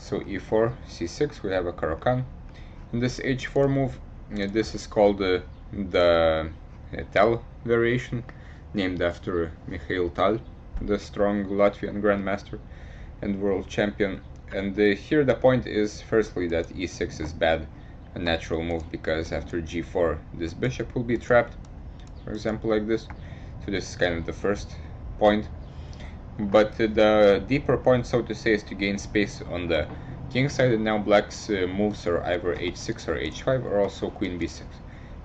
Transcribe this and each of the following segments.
So e4, c6, we have a Caro-Kann. In this h4 move, this is called the Tal variation, named after Mikhail Tal, the strong Latvian grandmaster and world champion. And here the point is, firstly, that e6 is bad, a natural move, because after g4 this bishop will be trapped, for example, like this. So this is kind of the first point. But the deeper point, so to say, is to gain space on the king side, and now black's moves are either h6 or h5, or also queen b6.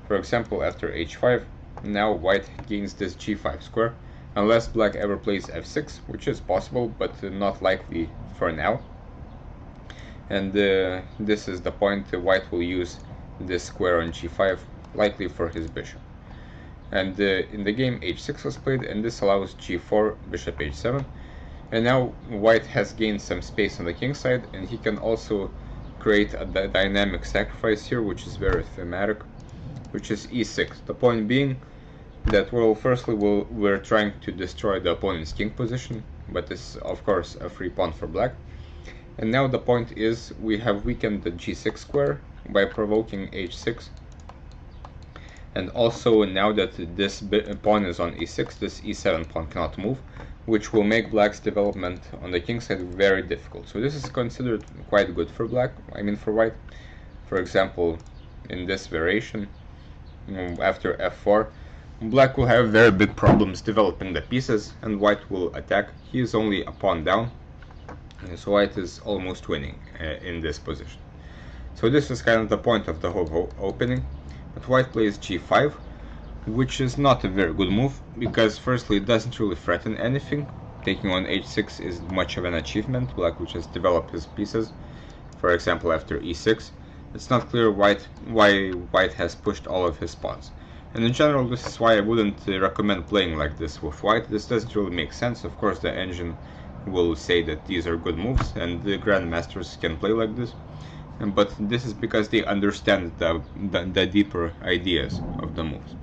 For example, after h5, now white gains this g5 square, unless black ever plays f6, which is possible, but not likely for now. And this is the point. White will use this square on g5, likely for his bishop. And in the game, h6 was played, and this allows g4, bishop h7. And now white has gained some space on the king side, and he can also create a dynamic sacrifice here, which is very thematic, which is e6. The point being that, well, firstly, we're trying to destroy the opponent's king position, but this is, of course, a free pawn for black. And now the point is, we have weakened the g6 square by provoking h6. And also, now that this pawn is on e6, this e7 pawn cannot move, which will make black's development on the king side very difficult. So this is considered quite good for black, for white. For example, in this variation, after f4, black will have very big problems developing the pieces, and white will attack. He is only a pawn down, so white is almost winning in this position. So this is kind of the point of the whole opening. But white plays g5, which is not a very good move, because firstly it doesn't really threaten anything. Taking on h6 is much of an achievement. Black will just develop his pieces. For example, after e6, it's not clear why white has pushed all of his pawns. And in general, this is why I wouldn't recommend playing like this with white. This doesn't really make sense. Of course, the engine will say that these are good moves, and the grandmasters can play like this. But this is because they understand the deeper ideas of the moves.